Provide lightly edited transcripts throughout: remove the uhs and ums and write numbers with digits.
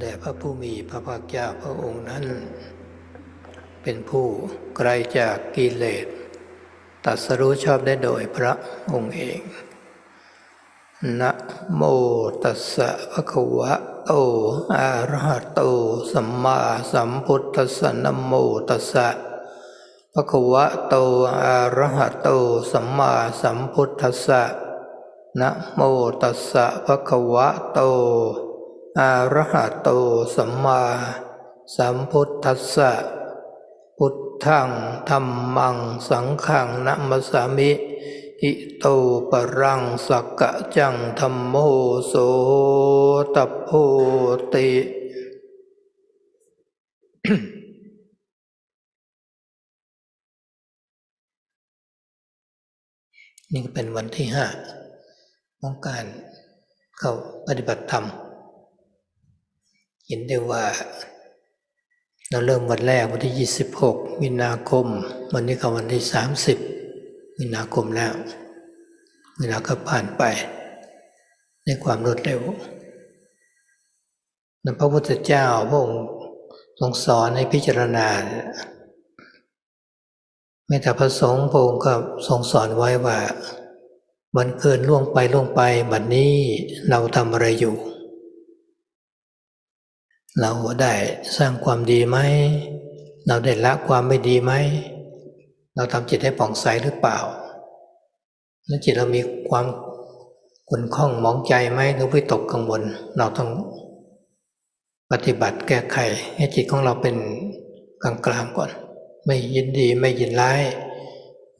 แด่พระผู้มีพระภาคเจ้าพระองค์นั้นเป็นผู้ไกลจากกิเลสตรัสรู้ชอบได้โดยพระองค์เองนะโมตัสสะภะคะวะโตอะระหะโตสัมมาสัมพุทธัสสะนะโมตัสสะภะคะวะโตอะระหะโตสัมมาสัมพุทธัสสะนะโมตัสสะภะคะวะโตอะระหะโตสัมมาสัมพุทธัสสะพุทธังธัมมังสังฆังนะมัสสามิอิโตปรังสักกะจังธัมโมโสตโพติ นี่ก็เป็นวันที่5ของการเข้าปฏิบัติธรรมเห็นได้ว่าเราเริ่มวันแรกวันที่26มีนาคมวันนี้ก็วันที่30มีนาคมแล้วเวลาก็ผ่านไปในความรวดเร็วพระพุทธเจ้าพระองค์ทรงสอนให้พิจารณาแม้แต่พระสงฆ์พระองค์ก็ทรงสอนไว้ว่าวันเกินล่วงไปบัดนี้เราทำอะไรอยู่เราได้สร้างความดีไหมเราได้ละความไม่ดีไหมเราทำจิตให้ผ่องใสหรือเปล่าแล้วจิตเรามีความขุ่นข้องหมองใจไหมหรือวิตกกังวลเราต้องปฏิบัติแก้ไขให้จิตของเราเป็นกลางๆก่อนไม่ยินดีไม่ยินร้าย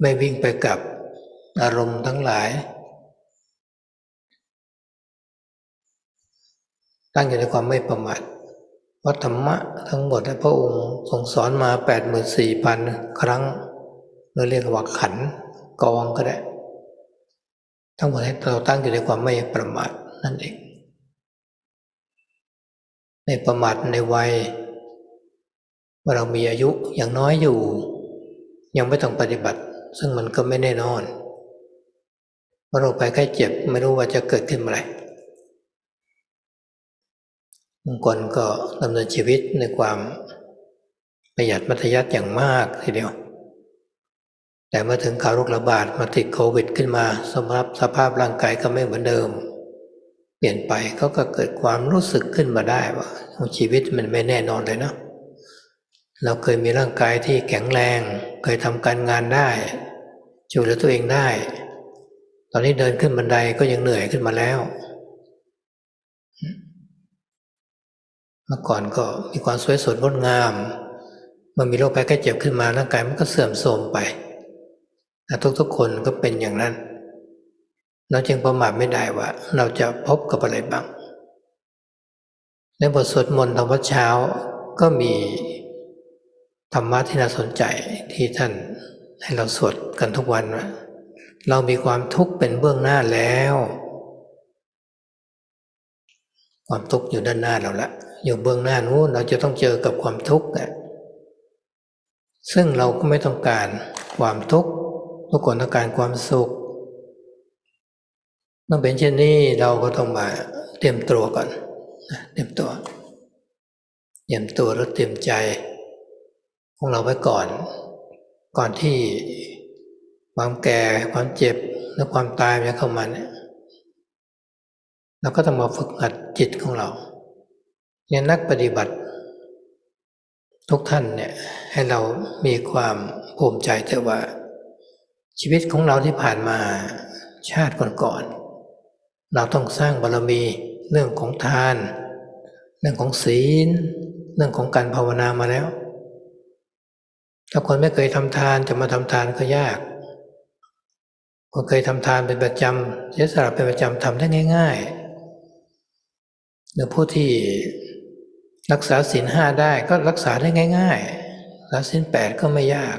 ไม่วิ่งไปกับอารมณ์ทั้งหลายตั้งอยู่ในความไม่ประมาทเพราะธรรมะทั้งหมดพระองค์ทรงสอนมา 84,000 ครั้งเราเรียกว่าขันธ์กองก็ได้ทั้งหมดให้เราตั้งอยู่ในความไม่ประมาทนั่นเองไม่ประมาทในวัยว่าเรามีอายุอย่างน้อยอยู่ยังไม่ต้องปฏิบัติซึ่งมันก็ไม่แน่นอนเพราะโรคภัยไข้เจ็บไม่รู้ว่าจะเกิดขึ้นเมื่อไหร่บางคนก็ดำเนินชีวิตในความประหยัดมัธยัสถ์อย่างมากทีเดียวแต่เมื่อถึงข่าวโรคระบาดมาติดโควิดขึ้นมาสภาพร่างกายก็ไม่เหมือนเดิมเปลี่ยนไปเขาก็เกิดความรู้สึกขึ้นมาได้ว่าชีวิตมันไม่แน่นอนเลยเนาะเราเคยมีร่างกายที่แข็งแรงเคยทำการงานได้ช่วยเหลือตัวเองได้ตอนนี้เดินขึ้นบันไดก็ยังเหนื่อยขึ้นมาแล้วเมื่อก่อนก็มีความสวยสดงดงามเมื่อมีโรคภัยไข้เจ็บขึ้นมาร่างกายมันก็เสื่อมโทรมไปทุกคนก็เป็นอย่างนั้นเราจึงประมาทไม่ได้ว่าเราจะพบกับอะไรบ้างในบทสวดมนต์ตอนเช้าก็มีธรรมะที่น่าสนใจที่ท่านให้เราสวดกันทุกวันว่าเรามีความทุกข์เป็นเบื้องหน้าแล้วความทุกข์อยู่ด้านหน้าเราละอยู่เบื้องหน้านู้นเราจะต้องเจอกับความทุกข์ซึ่งเราก็ไม่ต้องการความทุกข์ทุกคนต้องการความสุขเมื่อเป็นเช่นนี้เราก็ต้องมาเตรียมตัวก่อนเตรียมตัวแล้วเตรียมใจของเราไว้ก่อนที่ความแก่ความเจ็บและความตายจะเข้ามาเนี่ยเราก็ต้องมาฝึกหัดจิตของเราเนี่ยนักปฏิบัติทุกท่านเนี่ยให้เรามีความภูมิใจแต่ว่าชีวิตของเราที่ผ่านมาชาติก่อนๆเราต้องสร้างบารมีเรื่องของทานเรื่องของศีลเรื่องของการภาวนามาแล้วถ้าคนไม่เคยทำทานจะมาทำทานก็ยากคนเคยทำทานเป็นประจำเสียสละเป็นประจำทำได้ง่ายๆหรือผู้ที่รักษาศีล 5ได้ก็รักษาได้ง่ายๆรักษาศีล 8ก็ไม่ยาก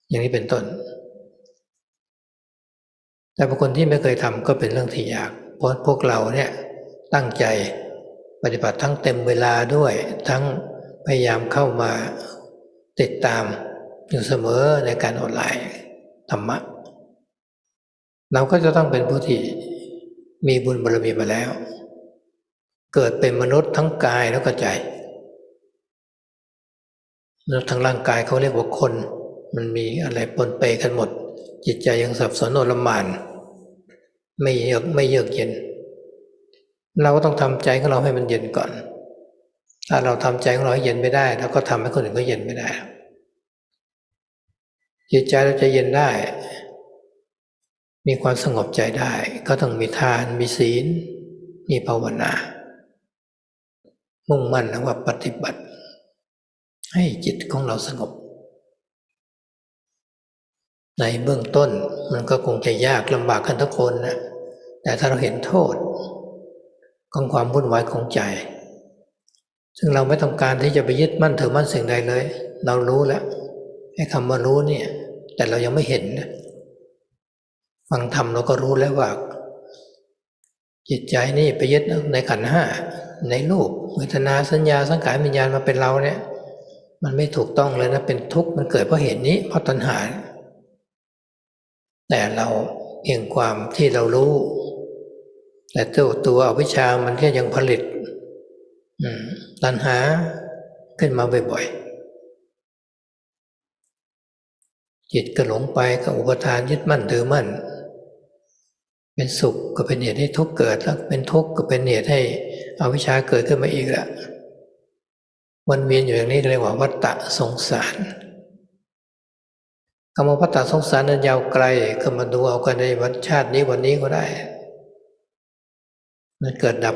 อย่างนี้เป็นต้นแต่บางคนที่ไม่เคยทำก็เป็นเรื่องที่ยากเพราะพวกเราเนี่ยตั้งใจปฏิบัติทั้งเต็มเวลาด้วยทั้งพยายามเข้ามาติดตามอยู่เสมอในการออนไลน์ธรรมะเราก็จะต้องเป็นผู้ที่มีบุญบารมีมาแล้ว เกิดเป็นมนุษย์ทั้งกายแล้วก็ใจแล้วทั้งร่างกายเขาเรียกว่าคนมันมีอะไรปนเปกันหมดจิตใจยังสับสนโอลหม่านไม่เยือกเย็นเราก็ต้องทำใจของเราให้มันเย็นก่อนถ้าเราทำใจของเราให้เย็นไม่ได้เราก็ทำให้คนอื่นก็เย็นไม่ได้จิตใจเราจะเย็นได้มีความสงบใจได้ก็ต้องมีทานมีศีลมีภาวนามุ่งมั่นแล้วว่าปฏิบัติให้จิตของเราสงบในเบื้องต้นมันก็คงจะยากลำบากกันทุกคนนะแต่ถ้าเราเห็นโทษของความวุ่นวายของใจซึ่งเราไม่ต้องการที่จะไปยึดมั่นถือมั่นสิ่งใดเลยเรารู้แล้วไอ้คำว่ารู้เนี่ยแต่เรายังไม่เห็นนะฟังธรรมเราก็รู้แล้วว่าจิตใจนี่ไปยึดในขันธ์ห้าในรูปเวทนาสัญญาสังขารวิญญาณมาเป็นเราเนี่ยมันไม่ถูกต้องเลยนะเป็นทุกข์มันเกิดเพราะเหตุนี้เพราะตัณหาแต่เราเองความที่เรารู้แต่ตัวอวิชชามันก็ยังผลิตตัณหาขึ้นมาบ่อยๆจิตก็หลงไปกับอุปทานยึดมั่นถือมั่นเป็นสุขก็เป็นเหตุให้ทุกข์เกิดแล้วเป็นทุกข์ก็เป็นเหตุให้อวิชชาเกิดขึ้นมาอีกละวนเวียนอยู่อย่างนี้เรียกว่าวัฏฏะสงสารคำว่าวัฏฏะสงสารนั้นยาวไกลก็มาดูเอากันในวันชาตินี้วันนี้ก็ได้มันเกิดดั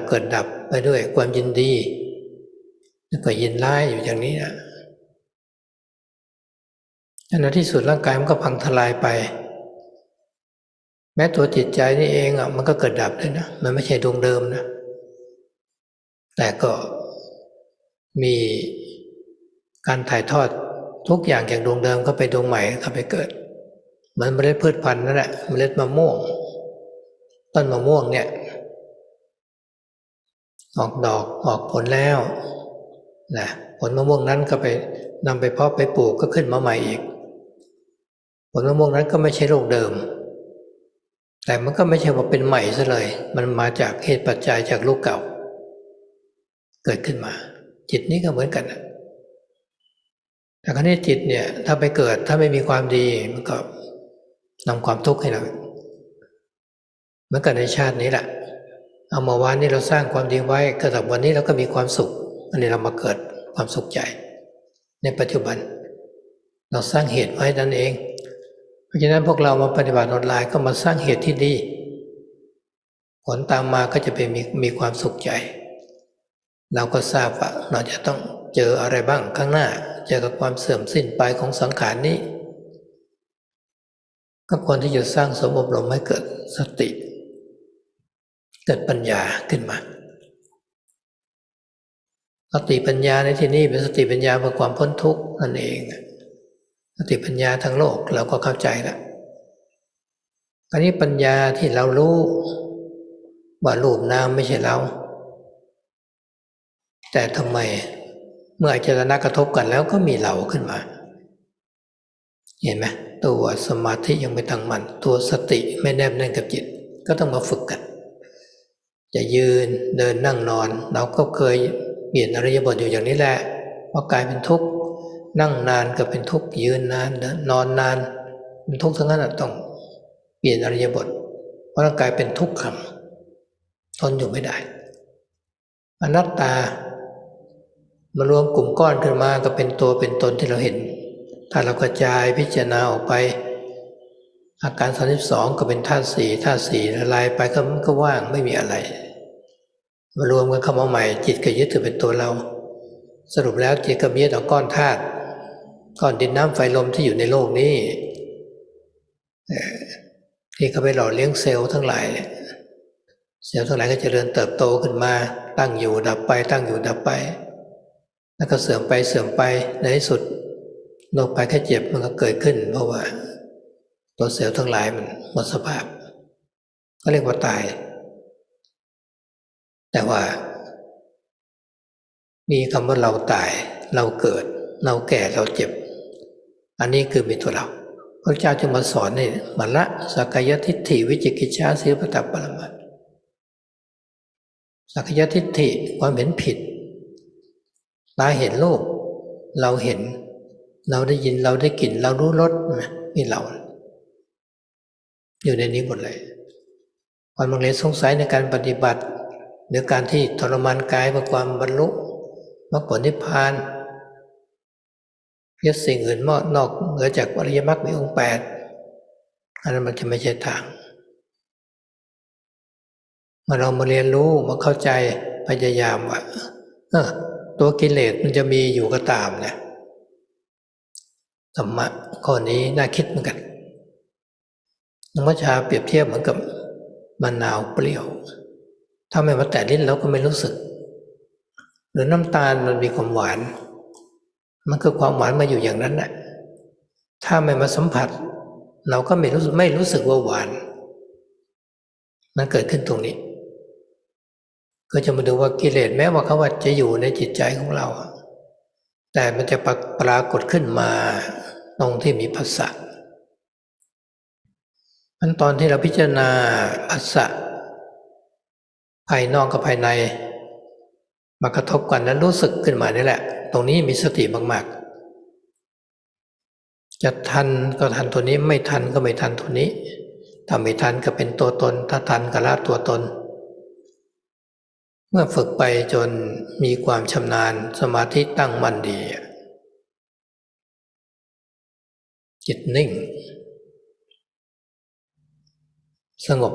บไปด้วยความยินดีแล้วก็ยินร้ายอยู่อย่างนี้นะในที่สุดร่างกายมันก็พังทลายไปแม้ตัวจิตใจนี่เองมันก็เกิดดับเลยนะมันไม่ใช่ดวงเดิมนะแต่ก็มีการถ่ายทอดทุกอย่างจากดวงเดิมก็ไปดวงใหม่ก็ไปเกิดเหมือนเมล็ดพืชพันธุ์นั่นแหละเมล็ดมะม่วงต้นมะม่วงเนี่ยออกดอกออกผลแล้วนะผลมะม่วงนั้นก็ไปนำไปเพาะไปปลูกก็ขึ้นมาใหม่อีกผลมะม่วงนั้นก็ไม่ใช่ลูกเดิมแต่มันก็ไม่ใช่ว่าเป็นใหม่ซะเลยมันมาจากเหตุปัจจัยจากลูกเก่าเกิดขึ้นมาจิตนี้ก็เหมือนกันนะแต่คราวนี้จิตเนี่ยถ้าไปเกิดถ้าไม่มีความดีมันก็นำความทุกข์ให้เราเหมือนกันในชาตินี้แหละเอาเมื่อวานนี้เราสร้างความดีไว้กระทั่งวันนี้เราก็มีความสุขอันนี้เรามาเกิดความสุขใจในปัจจุบันเราสร้างเหตุไว้นั่นเองเพราะฉะนั้นพวกเรามาปฏิบัติออนไลน์ก็มาสร้างเหตุที่ดีผลตามมาก็จะเป็นมีความสุขใจเราก็ทราบว่าเราจะต้องเจออะไรบ้างข้างหน้าเจอกับความเสื่อมสิ้นไปของสังขารนี้ก็ควรที่จะสร้างสมอบรมให้เกิดสติเกิดปัญญาขึ้นมาสติปัญญาในที่นี้เป็นสติปัญญาเพื่อความพ้นทุกข์นั่นเองสติปัญญาทางโลกเราก็เข้าใจแล้วคราวนี้ปัญญาที่เรารู้ว่ารูปนามไม่ใช่เราแต่ทำไมเมื่ออายตนะกระทบกันแล้วก็มีเราขึ้นมาเห็นไหมตัวสมาธิยังไม่ตั้งมั่นตัวสติไม่แนบแน่นกับจิตก็ต้องมาฝึกกันจะยืนเดินนั่งนอนเราก็เคยเปลี่ยนอริยบทอยู่อย่างนี้แหละพอกลายเป็นทุกข์นั่งนานก็เป็นทุกข์ยืนนานนอนนานเป็นทุกข์ทั้งนั้นต้องเปลี่ยนอริยบทเพราะร่างกายเป็นทุกข์ขังทนอยู่ไม่ได้อนัตตามารวมกลุ่มก้อนขึ้นมาก็เป็นตัวเป็นตนที่เราเห็นถ้าเรากระจายพิจารณาออกไปอาการ32ก็เป็นธาตุสี่ละลายไปก็ว่างไม่มีอะไรมารวมกันเข้ามาใหม่จิตก็ยึดถือเป็นตัวเราสรุปแล้วจิตก็ยึดเอาก้อนธาตุก้อนดินน้ำไฟลมที่อยู่ในโลกนี้ที่เขาไปหล่อเลี้ยงเซลล์ทั้งหลายเซลล์ทั้งหลายก็เจริญเติบโตขึ้นมาตั้งอยู่ดับไปตั้งอยู่ดับไปแล้วก็เสื่อมไปในที่สุดโรคภัยไข้เจ็บมันก็เกิดขึ้นเพราะว่าตัวเซลล์ทั้งหลายมันหมดสภาพก็เรียกว่าตายแต่ว่ามีคำว่าเราตายเราเกิดเราแก่เราเจ็บอันนี้คือมีตัวเราพระเจ้าจึงมาสอนให้มาละสักกายทิฏฐิวิจิกิจฉาสีลปตปรมาส สักกายทิฏฐิความเห็นผิดตาเห็นรูปเราเห็นเราได้ยินเราได้กลิ่นเรารู้รสนี่เราอยู่ในนี้หมดเลยความลังเลสงสัยในการปฏิบัติหรือการที่ทรมานกายเพื่อความบรรลุมรรคผลนิพพานเพื่อสิ่งอื่นนอกเหนือจากอริยมรรคมีองค์ 8อันนั้นมันจะไม่ใช่ทางเมื่อเรามาเรียนรู้มาเข้าใจพยายามว่าตัวกิเลสมันจะมีอยู่ก็ตามนะธรรมะข้อนี้น่าคิดเหมือนกันน้ำมัชชาเปรียบเทียบเหมือนกับมะนาวเปรี้ยวถ้าไม่มาแตะลิ้นเราก็ไม่รู้สึกหรือน้ำตาลมันมีความหวานมันคือความหวานมาอยู่อย่างนั้นแหละถ้าไม่มาสัมผัสเราก็ไม่รู้สึกว่าหวานมันเกิดขึ้นตรงนี้ก็จะมาดูว่ากิเลสแม้ว่าเขาว่าจะอยู่ในจิตใจของเราแต่มันจะปรากฏขึ้นมาตรงที่มีผัสสะมันตอนที่เราพิจารณาผัสสะภายนอกกับภายในมากระทบกันแล้วรู้สึกขึ้นมานี่แหละตรงนี้มีสติมากๆจะทันก็ทันตัวนี้ไม่ทันก็ไม่ทันตัวนี้ถ้าไม่ทันก็เป็นตัวตนถ้าทันก็ละตัวตนเมื่อฝึกไปจนมีความชำนาญสมาธิตั้งมั่นดีจิตนิ่งสงบ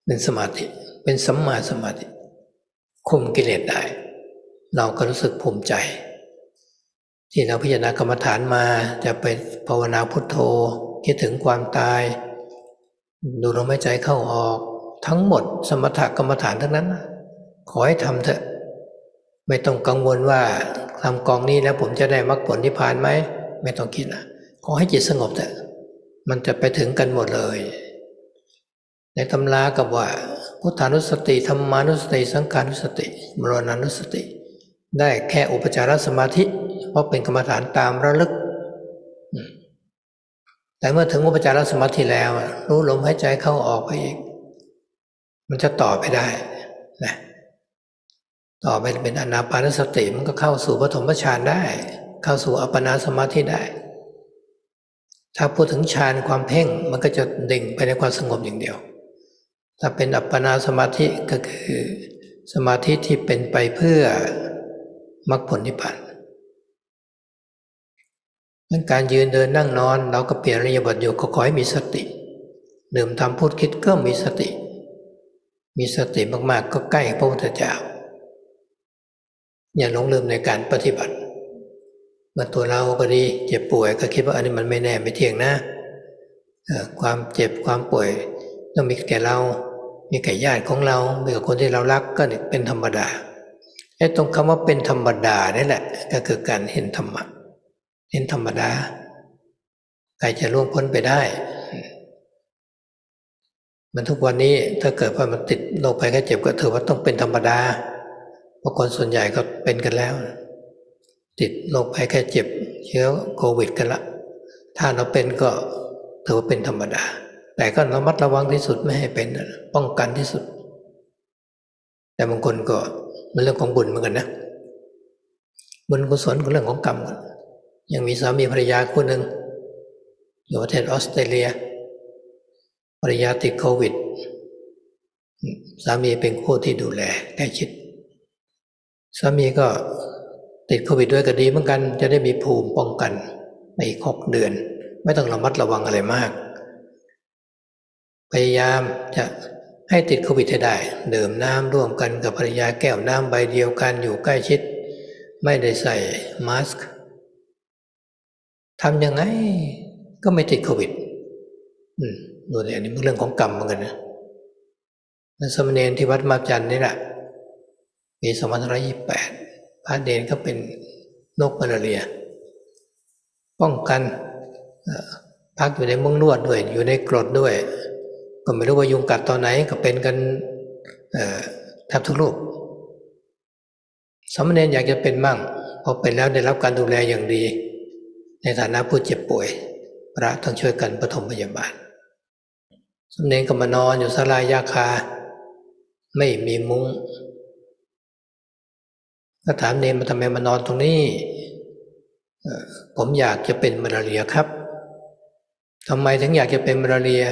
เป็นสมาธิเป็นสัมมาสมาธิคุมกิเลสได้เราก็รู้สึกภูมิใจที่เราพิจารณากรรมฐานมาจะไปภาวนาพุทโธคิดถึงความตายดูลมหายใจเข้าออกทั้งหมดสมถกรรมฐานทั้งนั้นขอให้ทำเถอะไม่ต้องกังวลว่าทำกองนี้แล้วผมจะได้มรรคผลนิพพานไหมไม่ต้องคิดนะขอให้จิตสงบเถอะมันจะไปถึงกันหมดเลยในตำรากับว่าพุทธานุสติธรรมานุสติสังขานุสติมรณานุสติได้แค่อุปจารสมาธิเพราะเป็นกรรมฐานตามระลึกแต่เมื่อถึงอุปจารสมาธิแล้วรู้ลมหายใจเข้าออกไปอีกมันจะต่อไปได้นะต่อไปเป็นอานาปานสติมันก็เข้าสู่ปฐมฌานได้เข้าสู่อัปปนาสมาธิได้ถ้าพูดถึงฌานความเพ่งมันก็จะดิ่งไปในความสงบอย่างเดียวถ้าเป็นอัปปนาสมาธิก็คือสมาธิที่เป็นไปเพื่อมรรคผลนิพพานเรื่องการยืนเดินนั่งนอนเราก็เปลี่ยนอิริยาบถอยู่ก็ขอให้มีสติดื่มทำพูดคิดก็มีสติมากๆก็ใกล้พระพุทธเจ้าอย่าหลงลืมในการปฏิบัติเมื่อตัวเราก็ดีเจ็บป่วยก็คิดว่าอันนี้มันไม่แน่ไม่เที่ยงนะความเจ็บความป่วยต้องมีแก่เรามีแก่ญาติของเรามีกับคนที่เรารักก็เป็นธรรมดาไอ้ตรงคำว่าเป็นธรรมดานี่แหละก็คือการเห็นธรรมะเห็นธรรมดาใครจะล่วงพ้นไปได้มันทุกวันนี้ถ้าเกิดว่ามันติดโรคภัยไข้เจ็บก็ถือว่าต้องเป็นธรรมดาเพราะคนส่วนใหญ่ก็เป็นกันแล้วติดโรคภัยไข้เจ็บเชื้อโควิดกันละถ้าเราเป็นก็ถือว่าเป็นธรรมดาแต่ก็ระมัดระวังที่สุดไม่ให้เป็นป้องกันที่สุดแต่บางคนก็เป็นเรื่องของบุญเหมือนกันนะบุญกุศลก็เรื่องของกรรมยังมีสามีภรรยาคู่หนึ่งอยู่ประเทศออสเตรเลียภรรยาติดโควิดสามีเป็นผู้ที่ดูแลใกล้ชิดสามีก็ติดโควิดด้วยก็ดีเหมือนกันจะได้มีภูมิป้องกันในอีก6 เดือนไม่ต้องระมัดระวังอะไรมากพยายามจะให้ติดโควิดให้ได้ดื่มน้ำร่วมกันกับภรรยาแก้วน้ำใบเดียวกันอยู่ใกล้ชิดไม่ได้ใส่มาสก์ทำยังไงก็ไม่ติดโควิดดูเนี่ยอันนี้เป็นเรื่องของกรรมเหมือนกันนะแล้วสมณเณรที่วัดมาบจันทร์นี่แหละปี2528พระเนรก็เป็นโรคมาลาเรียป้องกันพักอยู่ในมุ้งลวดด้วยอยู่ในกรดด้วยก็ไม่รู้ว่ายุงกัดตอนไหนก็เป็นกันแทบทุกรูปสมณเณรอยากจะเป็นมั่งพอเป็นแล้วได้รับการดูแลอย่างดีในฐานะผู้เจ็บป่วยพระต้องช่วยกันปฐมพยาบาลสมณเณรก็มานอนอยู่ศาลายาคา ไม่มีมุ้งก็ถามเนรมาทำไมมานอนตรงนี้ผมอยากจะเป็นมาลาเรียครับทำไมถึงอยากจะเป็นมาลาเรีย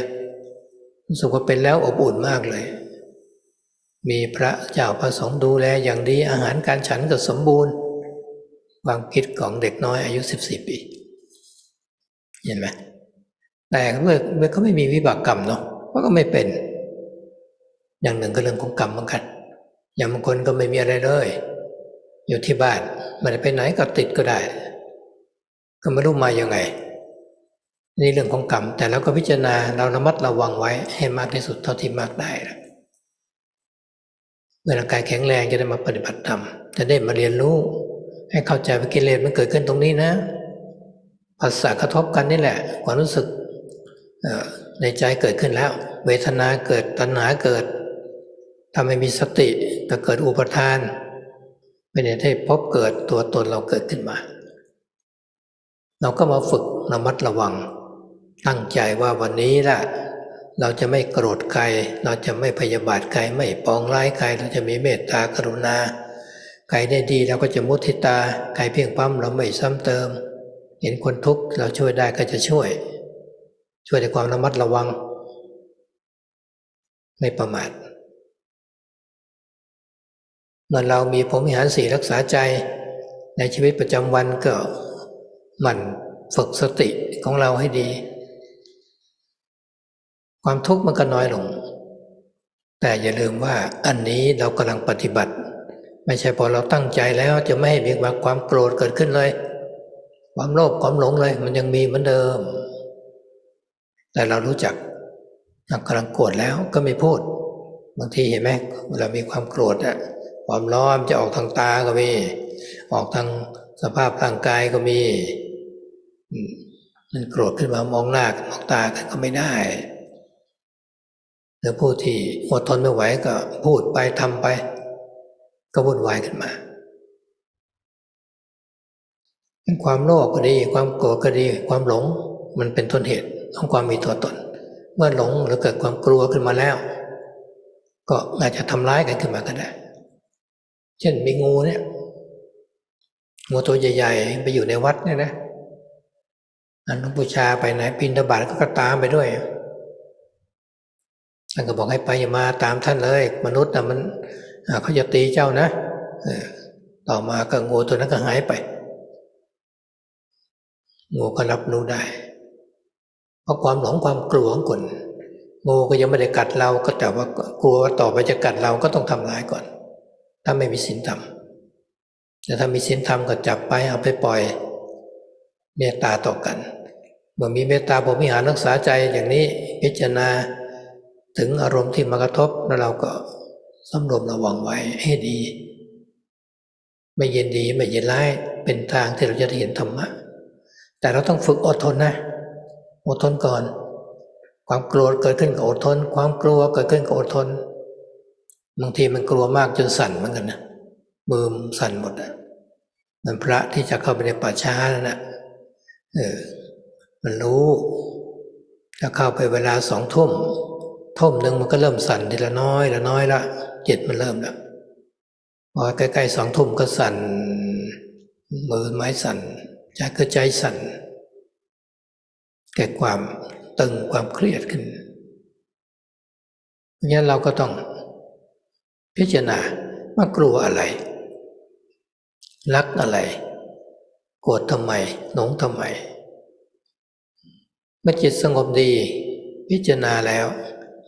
รู้สึกว่าเป็นแล้วอบอุ่นมากเลยมีพระเจ้าพระสงฆ์ดูแลอย่างดีอาหารการฉันก็สมบูรณ์ความคิดของเด็กน้อยอายุ14 ปีเห็นไหมแต่เมื่อเขาไม่มีวิบากกรรมเนาะเขาก็ไม่เป็นอย่างหนึ่งก็เรื่องของกรรมเหมือนกันอย่างบางคนก็ไม่มีอะไรเลยอยู่ที่บ้านไม่ได้ไปไหนก็ติดก็ได้ก็ไม่รู้มายังไงนี่เรื่องของกรรมแต่เราก็พิจารณาเราระมัดระวังไว้ให้มากที่สุดเท่าที่มากได้เมื่อร่างกายแข็งแรงจะได้มาปฏิบัติธรรมจะได้มาเรียนรู้ให้เข้าใจว่ากิเลสมันเกิดขึ้นตรงนี้นะภาษากระทบกันนี่แหละความรู้สึกในใจเกิดขึ้นแล้วเวทนาเกิดตัณหาเกิดถ้าไม่มีสติจะเกิดอุปทานไม่ได้ให้พบเกิดตัวตนเราเกิดขึ้นมาเราก็มาฝึกระมัดระวังตั้งใจว่าวันนี้ล่ะเราจะไม่โกรธใครเราจะไม่พยาบาทใครไม่ปองร้ายใครเราจะมีเมตตากรุณาใครได้ดีเราก็จะมุทิตาใครเพียงพร้ำเราไม่ซ้ำเติมเห็นคนทุกข์เราช่วยได้ก็จะช่วยด้วยความระมัดระวังไม่ประมาทเมื่อเรามีพรหมวิหาร4รักษาใจในชีวิตประจำวันก็หมั่นฝึกสติของเราให้ดีความทุกข์มันก็น้อยลงแต่อย่าลืมว่าอันนี้เรากำลังปฏิบัติไม่ใช่พอเราตั้งใจแล้วจะไม่ให้มีความโกรธเกิดขึ้นเลยความโลภความหลงเลยมันยังมีเหมือนเดิมแต่เรารู้จักกำลังโกรธแล้วก็ไม่พูดบางทีเห็นไหมเวลามีความโกรธความร้อนจะออกทางตาก็มีออกทางสภาพร่างกายก็มีมันโกรธขึ้นมามองหน้ามองตากันก็ไม่ได้หรือผู้ที่อดทนไม่ไหวก็พูดไปทำไปก็วุ่นวายขึ้นมาความโลภก็ดีความโกรธก็ดีความหลงมันเป็นต้นเหตุของความมีตัวตนเมื่อหลงหรือเกิดความกลัวขึ้นมาแล้วก็อาจจะทำร้ายกันขึ้นมาก็ได้เช่นมีงูเนี่ยงูตัวใหญ่ๆไปอยู่ในวัดเนี่ยนะหลวงปู่ชาไปไหนบิณฑบาตก็ตามไปด้วยท่านก็บอกให้ไปอย่ามาตามท่านเลยมนุษย์นะมันเขาจะตีเจ้านะต่อมาก็งูตัวนั้นก็หายไปงูก็รับรู้ได้เพราะความหลงความกลัวของคนงูก็ยังไม่ได้กัดเราก็แต่ว่ากลัวว่าต่อไปจะกัดเราก็ต้องทำร้ายก่อนถ้าไม่มีศีลธรรมแต่ถ้ามีศีลธรรมก็จับไปเอาไปปล่อยเมตตาต่อกันเมื่อมีเมตตาพรหมวิหารรักษาใจอย่างนี้พิจารณาถึงอารมณ์ที่มากระทบแล้วเราก็สำรวมระวังไว้ให้ดีไม่เย็นดีไม่เย็นร้ายเป็นทางที่เราจะได้เห็นธรรมะแต่เราต้องฝึกอดทนนะอดทนก่อนความโกรธเกิดขึ้นก็อดทนความกลัวเกิดขึ้นก็อดทนบางทีมันกลัวมากจนสั่นเหมือนกันนะมือสั่นหมดมันพระที่จะเข้าไปในป่าช้านั่นนะมันรู้ถ้าเข้าไปเวลา2 ทุ่มหนึ่งมันก็เริ่มสั่นทีละน้อยละจิตมันเริ่มแล้วพอใกล้ๆ2 ทุ่มก็สั่นมือไม้สั่นใจสั่นเกิดความตึงความเครียดขึ้นเพราะฉะนั้นเราก็ต้องพิจารณาว่ากลัวอะไรรักอะไรโกรธทำไมหลงทำไมเมื่อจิตสงบดีพิจารณาแล้ว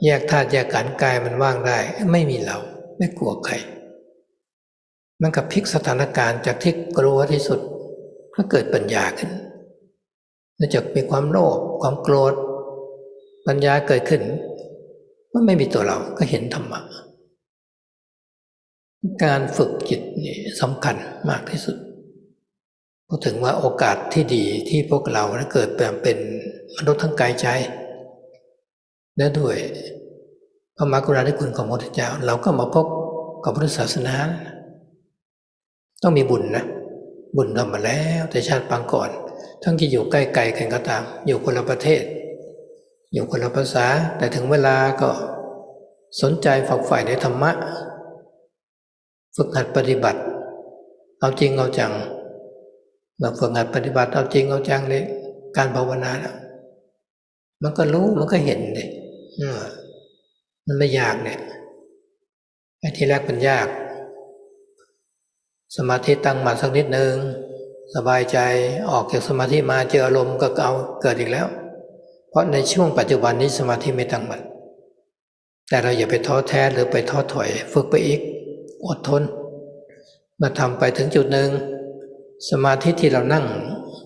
แยกธาตุแยกขันธ์กายมันว่างได้ไม่มีเราไม่กลัวใครมันกับพลิกสถานการณ์จากที่กลัวที่สุดก็เกิดปัญญาขึ้นเนื่องจากมีความโลภความโกรธปัญญาเกิดขึ้นมันไม่มีตัวเราก็เห็นธรรมะการฝึกจิตนี่สำคัญมากที่สุดพูดถึงว่าโอกาสที่ดีที่พวกเราเกิดเป็นมนุษย์ทั้งกายใจและด้วยพระมหากรุณาธิคุณของพระพุทธเจ้าเราก็มาพบกับพุทธศาสนาต้องมีบุญนะบุญทำมาแล้วแต่ชาติปางก่อนทั้งที่อยู่ใกล้ไกลกันก็ตามอยู่คนละประเทศอยู่คนละภาษาแต่ถึงเวลาก็ สนใจฝักใฝ่ในธรรมะฝึกหัดปฏิบัติเอาจริงเอาจังเราฝึกหัดปฏิบัติเอาจริงเอาจังเลยการภาวนาแล้วมันก็รู้มันก็เห็นเลยมันไม่ยากเนี่ยไอ้ที่แรกมันยากสมาธิตั้งมาสักนิดนึงสบายใจออกจากสมาธิมาเจออารมณ์ก็เอาเกิดอีกแล้วเพราะในช่วงปัจจุบันนี้สมาธิไม่ตั้งมั่นแต่เราอย่าไปท้อแท้หรือไปท้อถอยฝึกไปอีกอดทนมาทำไปถึงจุดหนึ่งสมาธิที่เรานั่ง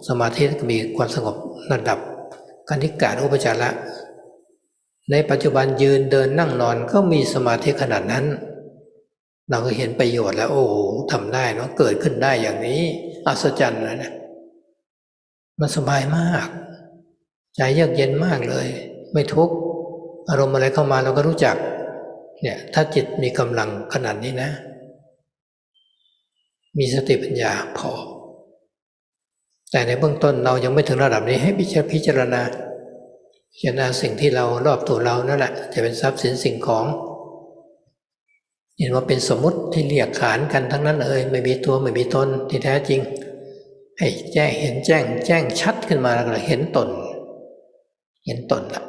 สมาธิมีความสงบระดับคณิกะอุปจาระในปัจจุบันยืนเดินนั่งนอนก็มีสมาธิขนาดนั้นเราก็เห็นประโยชน์แล้วโอ้ทำได้เนาะเกิดขึ้นได้อย่างนี้อัศจรรย์นะมันสบายมากใจเยือกเย็นมากเลยไม่ทุกข์อารมณ์อะไรเข้ามาเราก็รู้จักเนี่ยถ้าจิตมีกำลังขนาดนี้นะมีสติปัญญาพอแต่ในเบื้องต้นเรายังไม่ถึงระดับนี้ให้พิจารณาสิ่งที่เรารอบตัวเรานั่นแหละจะเป็นทรัพย์สินสิ่งของเห็นว่าเป็นสมมุติที่เรียกขานกันทั้งนั้นเลยไม่มีตัวไม่มีตนที่แท้จริงให้แจ้งชัดขึ้นมาแล้วก็เห็นตนละ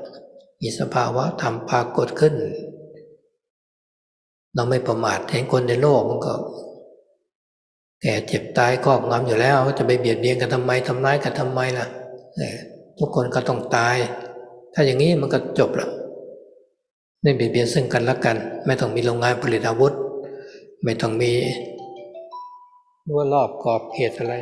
มีสภาวะธรรมปรากฏขึ้นเราไม่ประมาทเห็นคนในโลกมันก็แก่เจ็บตายครอบงำอยู่แล้วจะไปเบียดเบียนกันทำไมทำร้ายกันทำไมล่ะทุกคนก็ต้องตายถ้าอย่างนี้มันก็จบละไม่เบียดเบียนซึ่งกันและกันไม่ต้องมีโรงงานผลิตอาวุธไม่ต้องมีรั้วรอบขอบเขตอะไร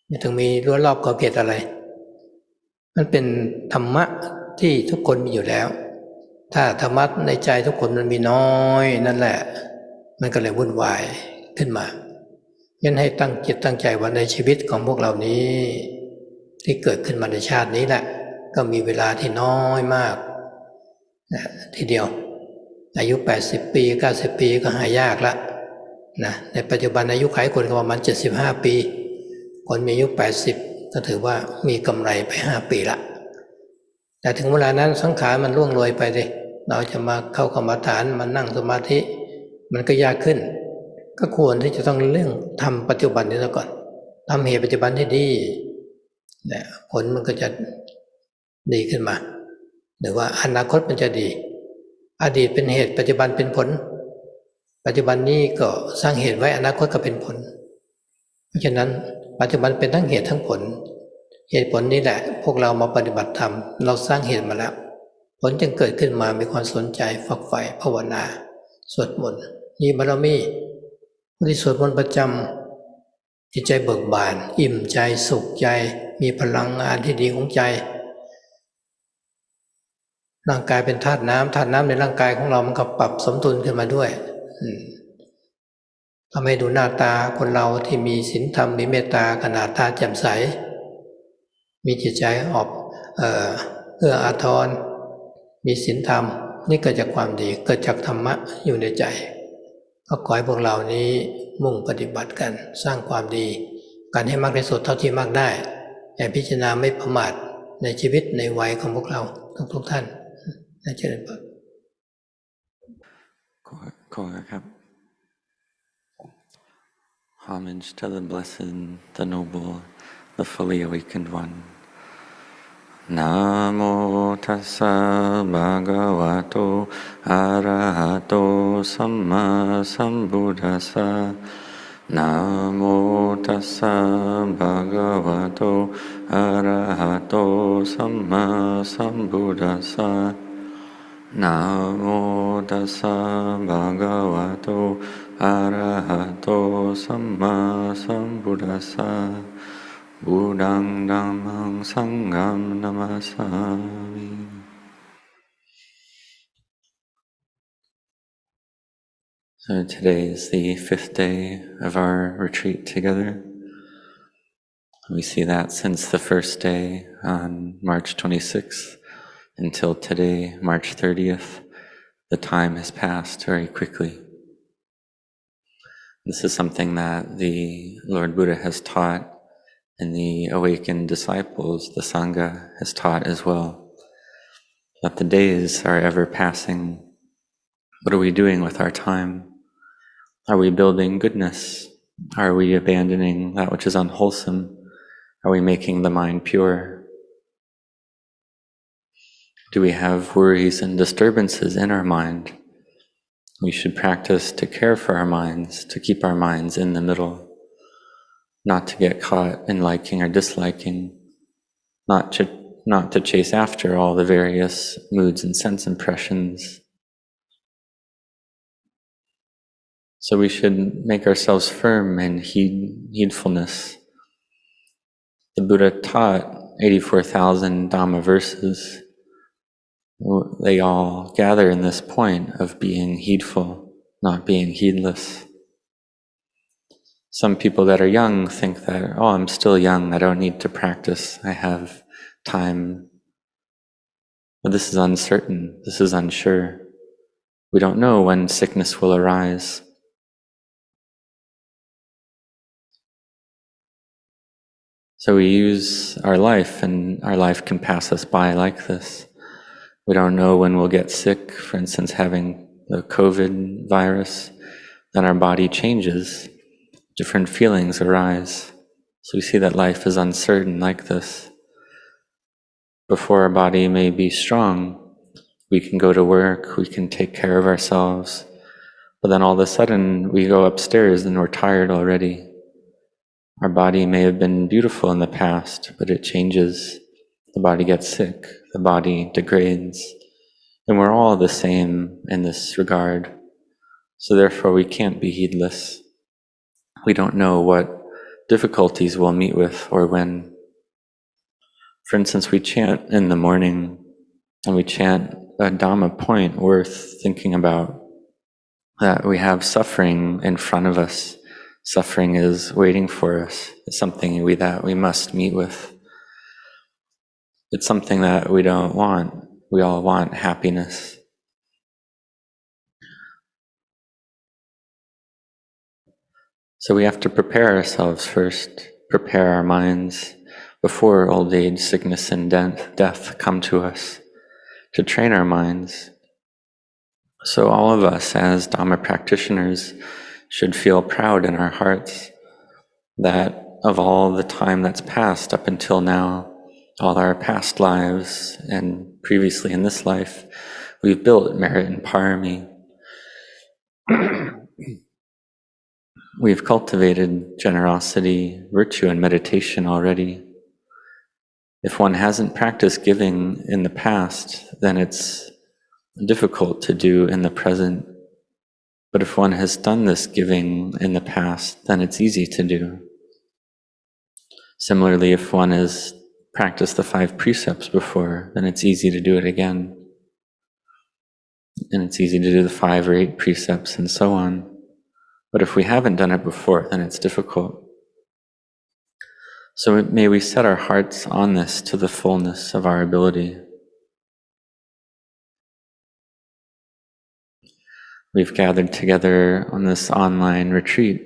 ไม่ต้องมีรั้วรอบขอบเขตอะไรมันเป็นธรรมะที่ทุกคนมีอยู่แล้วถ้าธรรมะในใจทุกคนมันมีน้อยนั่นแหละมันก็เลยวุ่นวายขึ้นมางั้นให้ตั้งจิตตั้งใจว่าในชีวิตของพวกเรานี้ที่เกิดขึ้นมาในชาตินี้แหละก็มีเวลาที่น้อยมากทีเดียวอายุ80ปี90ปีก็หายากละนะในปัจจุบันอายุขัยคนก็ประมาณ75ปีคนมีอายุ80ก็ถือว่ามีกำไรไป5ปีละแต่ถึงเวลานั้นสังขารมันล่วงโรยไปเลยเราจะมาเข้ากรรมฐานมานั่งสมาธิมันก็ยากขึ้นก็ควรที่จะต้องเรื่องทำปัจจุบันนี้ซะก่อนทำเหตุปัจจุบันให้ดีเนี่ยผลมันก็จะดีขึ้นมาหรือว่าอนาคตมันจะดีอดีตเป็นเหตุปัจจุบันเป็นผลปัจจุบันนี้ก็สร้างเหตุไว้อนาคตก็เป็นผลเพราะฉะนั้นปัจจุบันเป็นทั้งเหตุทั้งผลเหตุผลนี้แหละพวกเรามาปฏิบัติธรรมเราสร้างเหตุมาแล้วผลจึงเกิดขึ้นมามีความสนใจฝักใฝ่ภาวนาสวดมนต์มีบารมีผู้ที่สวดมนต์ประจำจิตใจเบิกบานอิ่มใจสุขใจมีพลังงานที่ดีของใจร่างกายเป็นธาตุน้ำในร่างกายของเรามันก็ปรับสมดุลขึ้นมาด้วยทำให้ดูหน้าตาคนเราที่มีศีลธรรมมีเมตตาขนาดตาแจ่มใสมีจิตใจออกเอื้ออาทรมีศีลธรรมนี่เกิดจากความดีเกิดจากธรรมะอยู่ในใจก็ขอให้พวกเรานี้มุ่งปฏิบัติกันสร้างความดีการให้มากที่สุดเท่าที่มากได้อย่าพิจารณาไม่ประมาทในชีวิตในวัยของพวกเราทุกท่านนะเจริญพรขอครับ Homage to the blessed, the noble, the fully awakened one. Namo tassa bhagavato arahato samma sambuddhassa. Namo tassa bhagavato arahato samma sambuddhassa. Namo tassa bhagavato arahato samma sambuddhassa. Buddhang Dhammang Sangham Namasami. So today is the 5th day of our retreat together. We see that since the first day on March 26th until today, March 30th, the time has passed very quickly. This is something that the Lord Buddha has taught, and the awakened disciples, the Sangha, has taught as well. That the days are ever passing. What are we doing with our time? Are we building goodness? Are we abandoning that which is unwholesome? Are we making the mind pure? Do we have worries and disturbances in our mind? We should practice to care for our minds, to keep our minds in the middle, not to get caught in liking or disliking, not to chase after all the various moods and sense impressions. So we should make ourselves firm in heedfulness. The Buddha taught 84,000 Dhamma verses. They all gather in this point of being heedful, not being heedless. Some people that are young think that, oh, I'm still young, I don't need to practice, I have time. But this is uncertain, this is unsure. We don't know when sickness will arise. So we use our life, and our life can pass us by like this. We don't know when we'll get sick. For instance, having the COVID virus, then our body changes. Different feelings arise. So we see that life is uncertain like this. Before our body may be strong, we can go to work, we can take care of ourselves, but then all of a sudden we go upstairs and we're tired already. Our body may have been beautiful in the past, but it changes. The body gets sick, the body degrades, and we're all the same in this regard. So therefore we can't be heedless. We don't know what difficulties we'll meet with or when. For instance, we chant in the morning, and we chant a Dhamma point worth thinking about, that we have suffering in front of us. Suffering is waiting for us. It's something that we must meet with. It's something that we don't want. We all want happiness. So we have to prepare ourselves first, prepare our minds before old age, sickness, and death come to us, to train our minds. So all of us as Dhamma practitioners should feel proud in our hearts that of all the time that's passed up until now, all our past lives and previously in this life, we've built merit and parami. We've cultivated generosity, virtue, and meditation already. If one hasn't practiced giving in the past, then it's difficult to do in the present. But if one has done this giving in the past, then it's easy to do. Similarly, if one has practiced the 5 precepts before, then it's easy to do it again. And it's easy to do the 5 or 8 precepts and so on. But if we haven't done it before, then it's difficult. So may we set our hearts on this to the fullness of our ability. We've gathered together on this online retreat,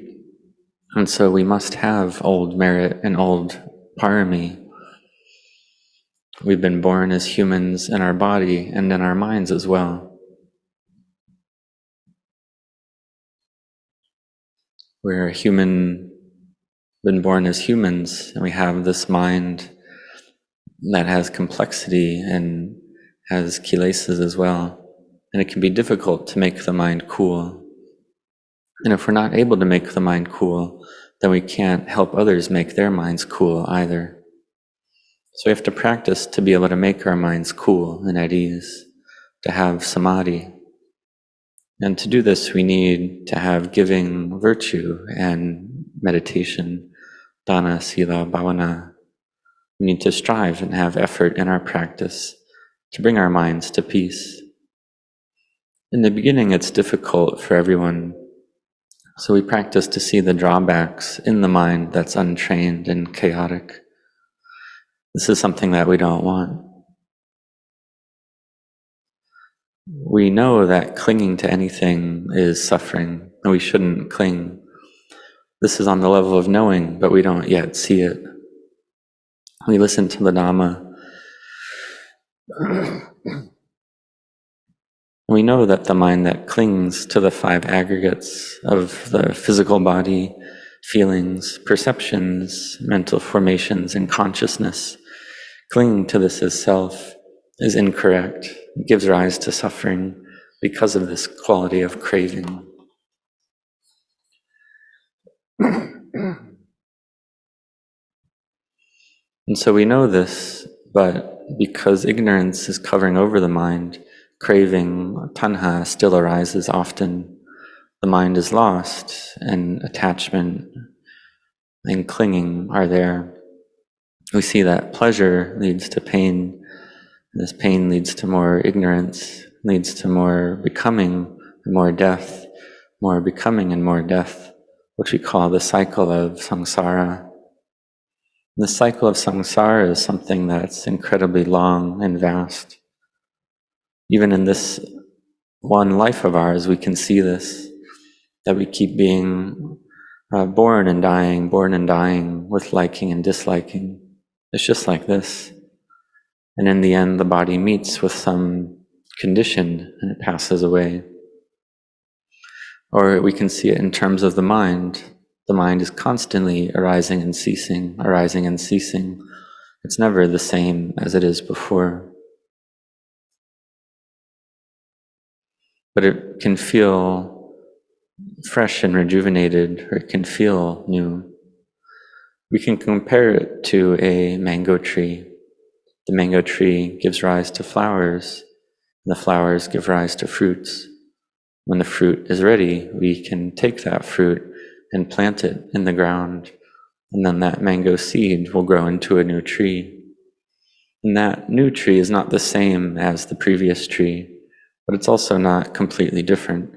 and so we must have old merit and old parami. We've been born as humans in our body and in our minds as well. We're a human, been born as humans, and we have this mind that has complexity and has kilesas as well. And it can be difficult to make the mind cool. And if we're not able to make the mind cool, then we can't help others make their minds cool either. So we have to practice to be able to make our minds cool and at ease, to have samadhi. And to do this, we need to have giving virtue and meditation, dana, sila, bhavana. We need to strive and have effort in our practice to bring our minds to peace. In the beginning, it's difficult for everyone, so we practice to see the drawbacks in the mind that's untrained and chaotic. This is something that we don't want. We know that clinging to anything is suffering, and we shouldn't cling. This is on the level of knowing, but we don't yet see it. We listen to the Dhamma. We know that the mind that clings to the 5 aggregates of the physical body, feelings, perceptions, mental formations, and consciousness, clinging to this as self, is incorrect. It gives rise to suffering because of this quality of craving. And so we know this, but because ignorance is covering over the mind, craving, tanha, still arises often. The mind is lost, and attachment and clinging are there. We see that pleasure leads to pain. This pain leads to more ignorance, leads to more becoming, more death, more becoming and more death, which we call the cycle of samsara. The cycle of samsara is something that's incredibly long and vast. Even in this one life of ours, we can see this, that we keep being born and dying with liking and disliking. It's just like this. And in the end, the body meets with some condition and it passes away. Or we can see it in terms of the mind. The mind is constantly arising and ceasing, arising and ceasing. It's never the same as it is before. But it can feel fresh and rejuvenated, or it can feel new. We can compare it to a mango tree. The mango tree gives rise to flowers, and the flowers give rise to fruits. When the fruit is ready, we can take that fruit and plant it in the ground, and then that mango seed will grow into a new tree. And that new tree is not the same as the previous tree, but it's also not completely different.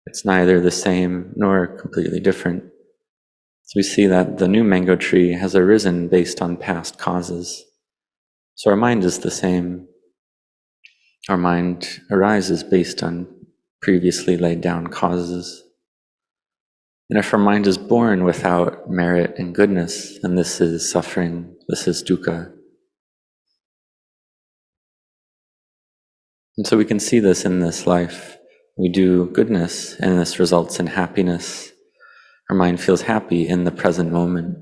It's neither the same nor completely different. So we see that the new mango tree has arisen based on past causes. So our mind is the same. Our mind arises based on previously laid down causes. And if our mind is born without merit and goodness, then this is suffering, this is dukkha. And so we can see this in this life. We do goodness, and this results in happiness. Our mind feels happy in the present moment.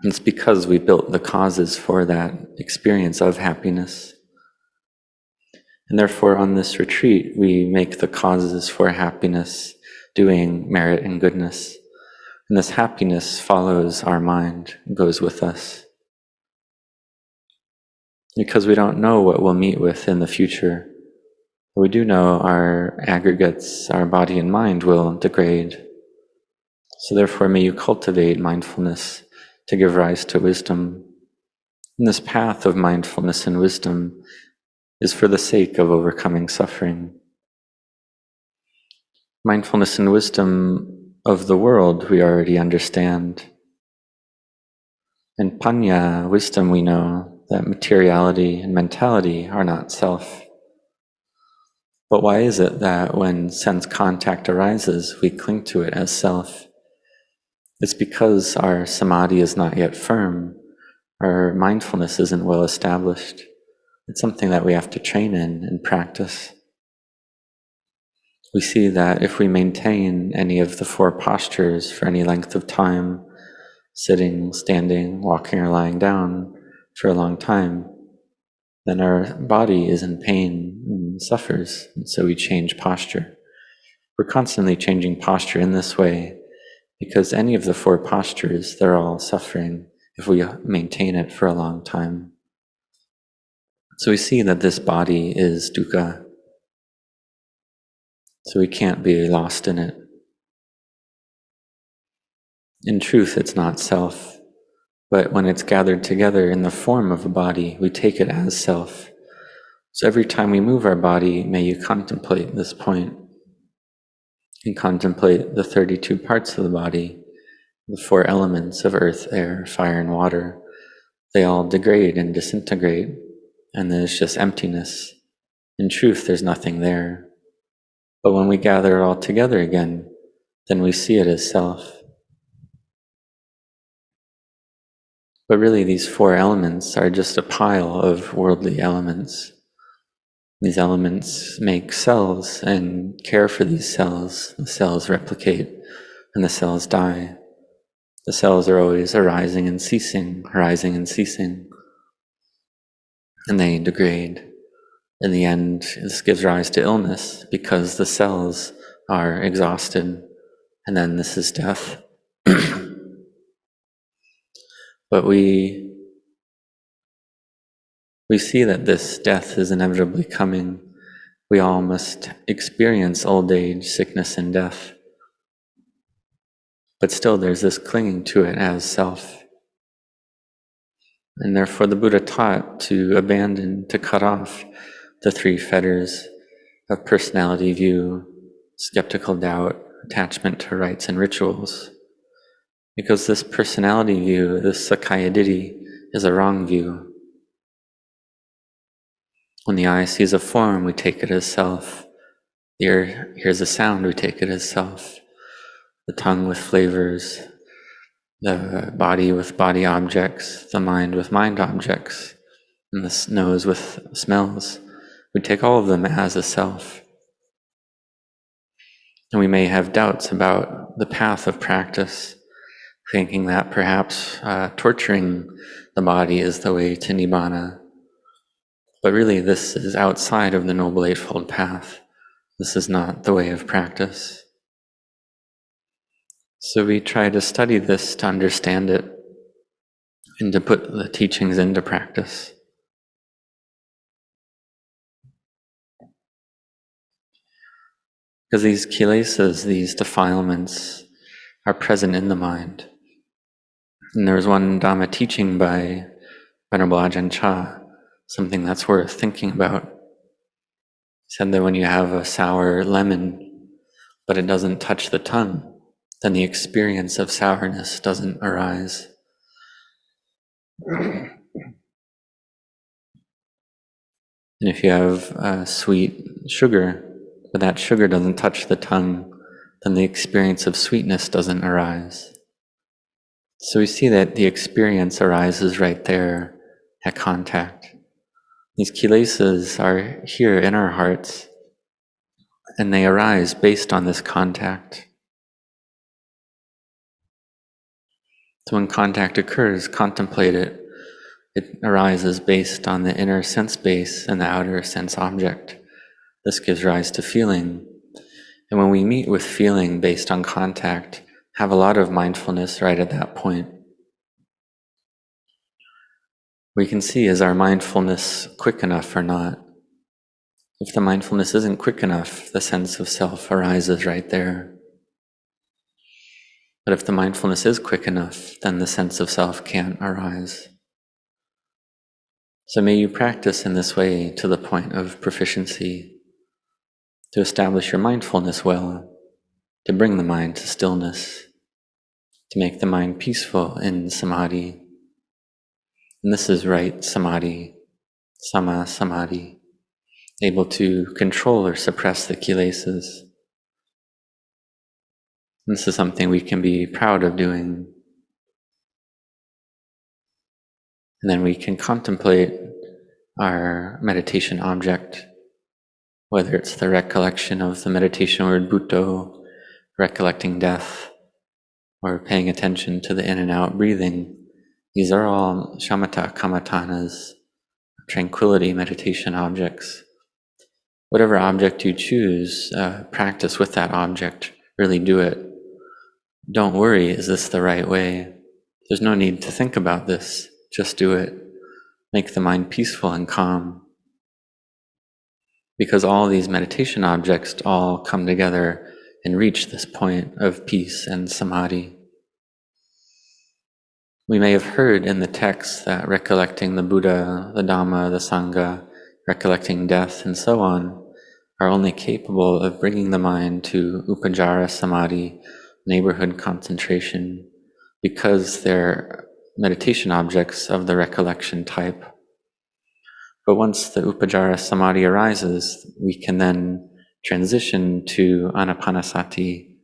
And it's because we built the causes for that experience of happiness. And therefore, on this retreat, we make the causes for happiness, doing merit and goodness. And this happiness follows our mind, goes with us. Because we don't know what we'll meet with in the future. We do know our aggregates, our body and mind will degrade. So therefore, may you cultivate mindfulness to give rise to wisdom. And this path of mindfulness and wisdom is for the sake of overcoming suffering. Mindfulness and wisdom of the world we already understand. In panya, wisdom, we know that materiality and mentality are not self. But why is it that when sense contact arises, we cling to it as self? It's because our samadhi is not yet firm. Our mindfulness isn't well established. It's something that we have to train in and practice. We see that if we maintain any of the 4 postures for any length of time, sitting, standing, walking, or lying down for a long time, then our body is in pain and suffers, and so we change posture. We're constantly changing posture in this way because any of the 4 postures, they're all suffering if we maintain it for a long time. So we see that this body is dukkha, so we can't be lost in it. In truth, it's not self, but when it's gathered together in the form of a body, we take it as self. So every time we move our body, may you contemplate this point and contemplate the 32 parts of the body, the 4 elements of earth, air, fire, and water. They all degrade and disintegrate, and there's just emptiness. In truth, there's nothing there. But when we gather it all together again, then we see it as self. But really these four elements are just a pile of worldly elements. These elements make cells and care for these cells. The cells replicate and the cells die. The cells are always arising and ceasing, and they degrade. In the end, this gives rise to illness because the cells are exhausted, and then this is death. But we see that this death is inevitably coming. We all must experience old age, sickness, and death. But still there's this clinging to it as self. And therefore the Buddha taught to abandon, to cut off the three fetters of personality view, skeptical doubt, attachment to rites and rituals. Because this personality view, this Sakaya Ditti, is a wrong view. When the eye sees a form, we take it as self. The ear hears a sound, we take it as self. The tongue with flavors, the body with body objects, the mind with mind objects, and the nose with smells. We take all of them as a self. And we may have doubts about the path of practice, thinking that perhaps torturing the body is the way to Nibbana. But really this is outside of the Noble Eightfold Path. This is not the way of practice. So we try to study this to understand it and to put the teachings into practice. Because these kilesas, these defilements, are present in the mind. And there was one Dhamma teaching by Venerable Ajahn Chah, something that's worth thinking about. He said that when you have a sour lemon, but it doesn't touch the tongue, then the experience of sourness doesn't arise. And if you have sweet sugar, but that sugar doesn't touch the tongue, then the experience of sweetness doesn't arise. So we see that the experience arises right there at contact. These kilesas are here in our hearts, and they arise based on this contact. So when contact occurs, contemplate it. It arises based on the inner sense base and the outer sense object. This gives rise to feeling. And when we meet with feeling based on contact, have a lot of mindfulness right at that point. We can see, is our mindfulness quick enough or not? If the mindfulness isn't quick enough, the sense of self arises right there. But if the mindfulness is quick enough, then the sense of self can't arise. So may you practice in this way to the point of proficiency, to establish your mindfulness well, to bring the mind to stillness, to make the mind peaceful in samadhi. And this is right samadhi, sama samadhi, able to control or suppress the kilesas. This is something we can be proud of doing. And then we can contemplate our meditation object, whether it's the recollection of the meditation word Bhutto, recollecting death, or paying attention to the in and out breathing. These are all shamatha kamatanas, tranquility meditation objects. Whatever object you choose, practice with that object. Really do it. Don't worry, is this the right way? There's no need to think about this. Just do it. Make the mind peaceful and calm. Because all these meditation objects all come together and reach this point of peace and samadhi. We may have heard in the text that recollecting the Buddha, the Dhamma, the Sangha, recollecting death, and so on, are only capable of bringing the mind to upacara samadhi, neighborhood concentration, because they're meditation objects of the recollection type. But once the upacara samadhi arises, we can then transition to anapanasati,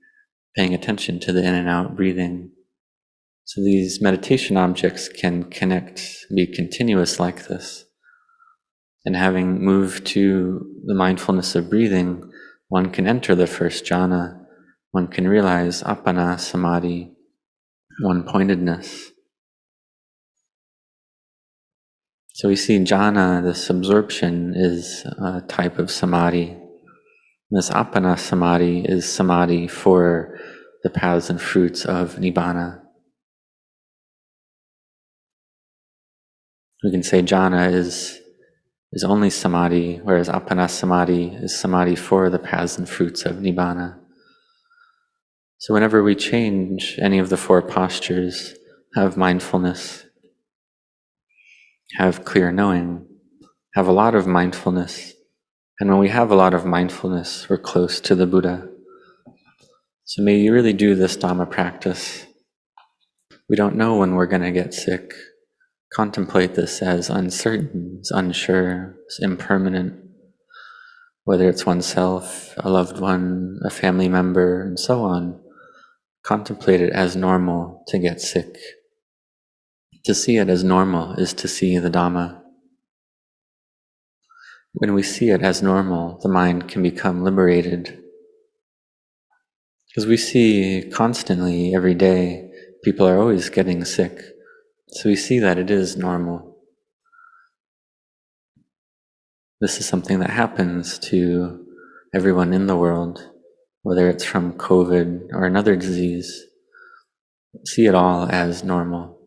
paying attention to the in and out breathing. So these meditation objects can connect, be continuous like this. And having moved to the mindfulness of breathing, one can enter the first jhana. One can realize appana samadhi, one-pointedness. So we see jhana, this absorption, is a type of samadhi. This appana samadhi is samadhi for the paths and fruits of nibbana. We can say jhana is only samadhi, whereas appana samadhi is samadhi for the paths and fruits of nibbana. So whenever we change any of the four postures, have mindfulness, have clear knowing, have a lot of mindfulness. And when we have a lot of mindfulness, we're close to the Buddha. So may you really do this Dhamma practice. We don't know when we're going to get sick. Contemplate this as uncertain, as unsure, as impermanent, whether it's oneself, a loved one, a family member, and so on. Contemplate it as normal to get sick. To see it as normal is to see the Dhamma. When we see it as normal, the mind can become liberated. Because we see constantly, every day, people are always getting sick. So we see that it is normal. This is something that happens to everyone in the world, whether it's from COVID or another disease. See it all as normal.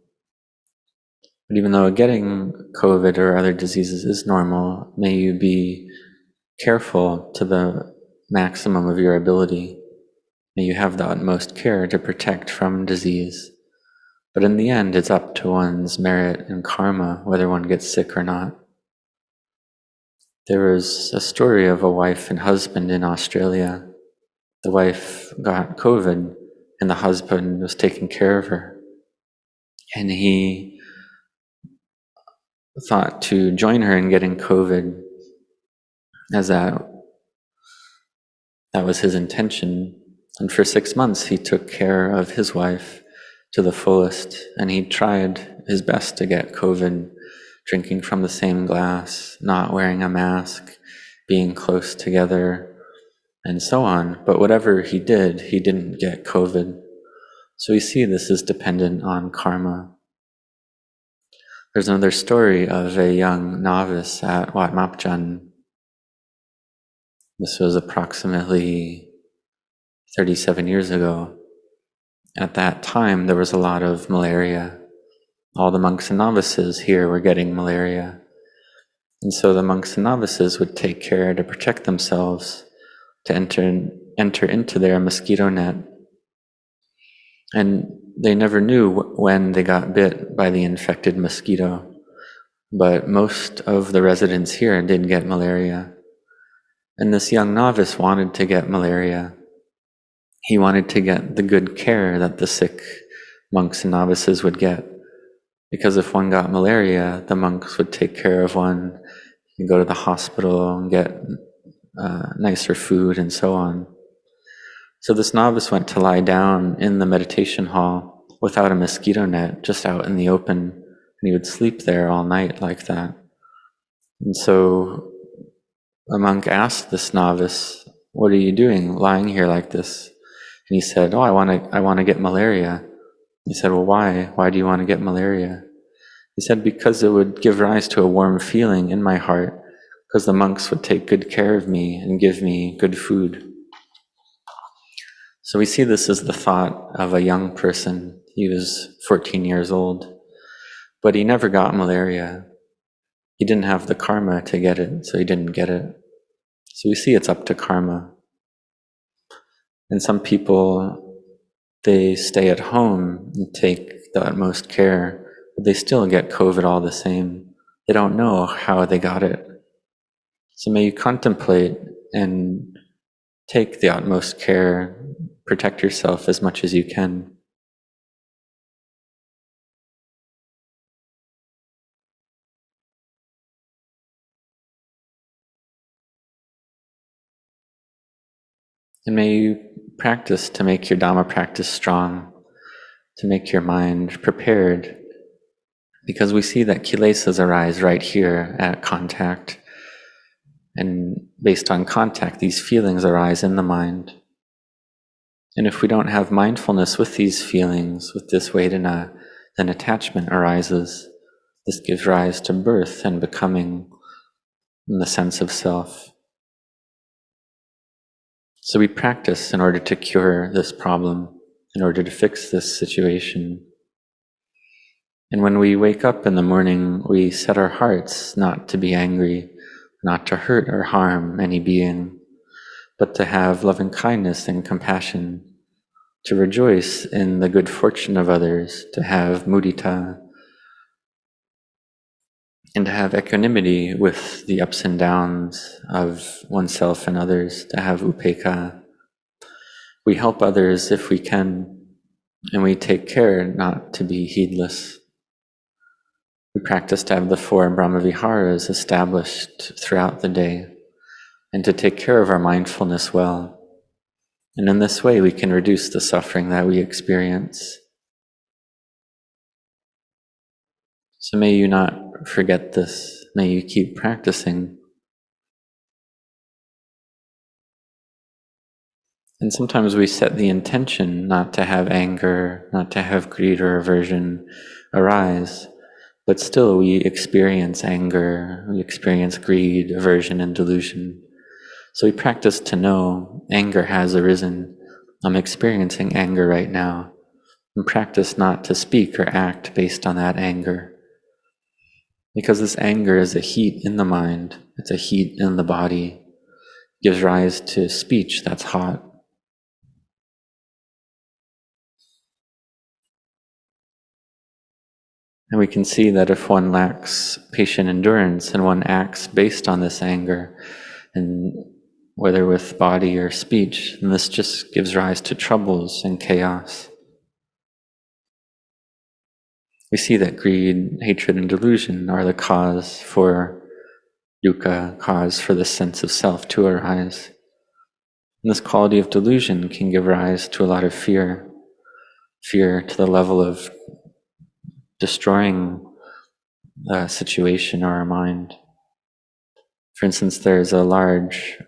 But even though getting COVID or other diseases is normal, may you be careful to the maximum of your ability. May you have the utmost care to protect from disease. But in the end, it's up to one's merit and karma, whether one gets sick or not. There was a story of a wife and husband in Australia. The wife got COVID, and the husband was taking care of her. And he thought to join her in getting COVID, as that was his intention. And for 6 months, he took care of his wife to the fullest, and he tried his best to get COVID, drinking from the same glass, not wearing a mask, being close together, and so on. But whatever he did, he didn't get COVID. So we see this is dependent on karma. There's another story of a young novice at Wat Mapjan. This was approximately 37 years ago. At that time, there was a lot of malaria. All the monks and novices here were getting malaria. And so the monks and novices would take care to protect themselves, to enter into their mosquito net. And they never knew when they got bit by the infected mosquito. But most of the residents here did get malaria. And this young novice wanted to get malaria. He wanted to get the good care that the sick monks and novices would get. Because if one got malaria, the monks would take care of one, and go to the hospital and get nicer food and so on. So this novice went to lie down in the meditation hall without a mosquito net, just out in the open, and he would sleep there all night like that. And so a monk asked this novice, "What are you doing lying here like this?" And he said, "Oh, I want to get malaria." He said, "Well, why? Why do you want to get malaria?" He said, "Because it would give rise to a warm feeling in my heart, because the monks would take good care of me and give me good food." So we see this as the thought of a young person. He was 14 years old, but he never got malaria. He didn't have the karma to get it, so he didn't get it. So we see it's up to karma. And some people, they stay at home and take the utmost care, but they still get COVID all the same. They don't know how they got it. So may you contemplate and take the utmost care, protect yourself as much as you can. And may you practice to make your Dhamma practice strong. to make your mind prepared, because we see that kilesas arise right here at contact, and based on contact, these feelings arise in the mind. And if we don't have mindfulness with these feelings, with this Vedana, then attachment arises. This gives rise to birth and becoming in the sense of self. So we practice in order to cure this problem, in order to fix this situation. And when we wake up in the morning, we set our hearts not to be angry, not to hurt or harm any being, but to have loving kindness and compassion, to rejoice in the good fortune of others, to have mudita, and to have equanimity with the ups and downs of oneself and others, to have upekkha. We help others if we can, and we take care not to be heedless. We practice to have the 4 Brahmaviharas established throughout the day, and to take care of our mindfulness well. And in this way, we can reduce the suffering that we experience. So may you not forget this. May you keep practicing. And sometimes we set the intention not to have anger, not to have greed or aversion arise, but still we experience anger, we experience greed, aversion, and delusion. So we practice to know anger has arisen. I'm experiencing anger right now. And practice not to speak or act based on that anger. Because this anger is a heat in the mind, it's a heat in the body, it gives rise to speech that's hot. And we can see that if one lacks patient endurance and one acts based on this anger, and whether with body or speech, then this just gives rise to troubles and chaos. We see that greed, hatred, and delusion are the cause for dukkha, cause for the sense of self to arise. And this quality of delusion can give rise to a lot of fear, fear to the level of destroying a situation or our mind. For instance, there's large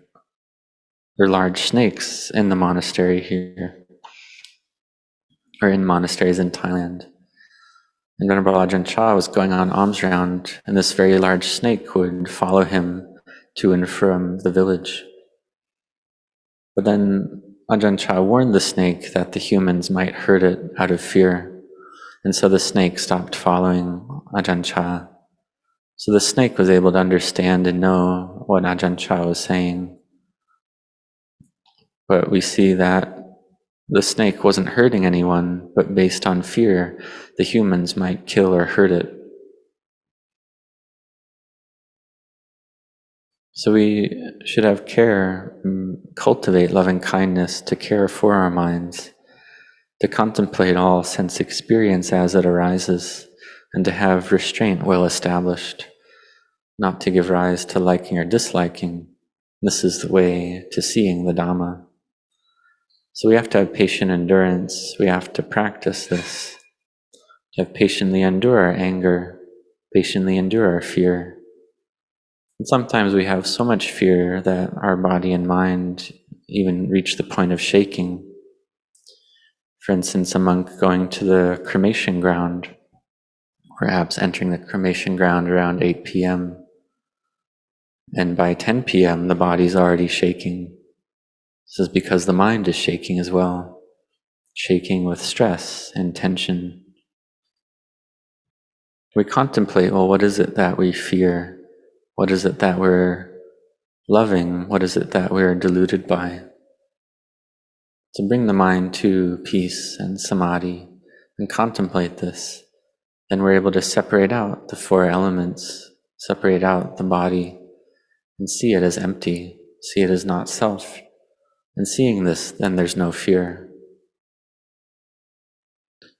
snakes in the monastery here, or in monasteries in Thailand. And Venerable Ajahn Chah was going on alms round, and this very large snake would follow him to and from the village. But then Ajahn Chah warned the snake that the humans might hurt it out of fear. And so the snake stopped following Ajahn Chah. So the snake was able to understand and know what Ajahn Chah was saying. But we see that the snake wasn't hurting anyone, but based on fear, the humans might kill or hurt it. So we should have care, cultivate loving kindness, to care for our minds, to contemplate all sense experience as it arises, and to have restraint well established, not to give rise to liking or disliking. This is the way to seeing the Dhamma. So we have to have patient endurance. We have to practice this, to have patiently endure our anger, patiently endure our fear. And sometimes we have so much fear that our body and mind even reach the point of shaking. For instance, a monk going to the cremation ground, perhaps entering the cremation ground around 8 p.m., and by 10 p.m. the body's already shaking. This is because the mind is shaking as well, shaking with stress and tension. We contemplate, well, what is it that we fear? What is it that we're loving? What is it that we're deluded by? To bring the mind to peace and samadhi and contemplate this, then we're able to separate out the 4 elements, separate out the body, and see it as empty, see it as not self. And seeing this, then there's no fear.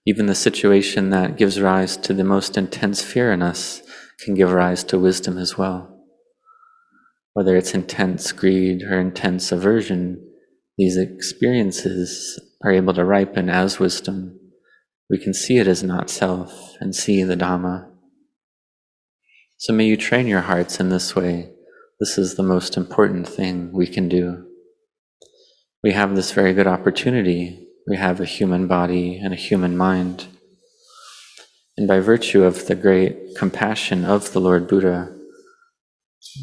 Even the situation that gives rise to the most intense fear in us can give rise to wisdom as well. Whether it's intense greed or intense aversion, these experiences are able to ripen as wisdom we can see it as not self and see the Dhamma. So may you train your hearts in this way. This is the most important thing we can do. We have this very good opportunity. We have a human body and a human mind. And by virtue of the great compassion of the Lord Buddha,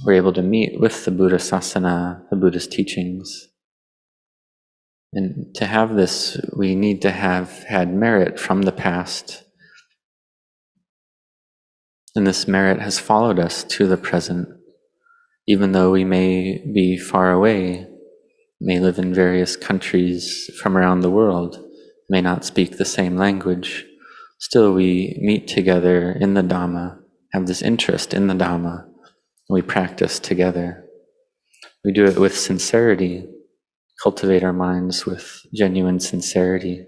we're able to meet with the Buddha Sasana, the Buddha's teachings. And to have this, we need to have had merit from the past. And this merit has followed us to the present. Even though we may be far away, may live in various countries from around the world, may not speak the same language, still we meet together in the Dhamma, have this interest in the Dhamma, and we practice together. We do it with sincerity, cultivate our minds with genuine sincerity.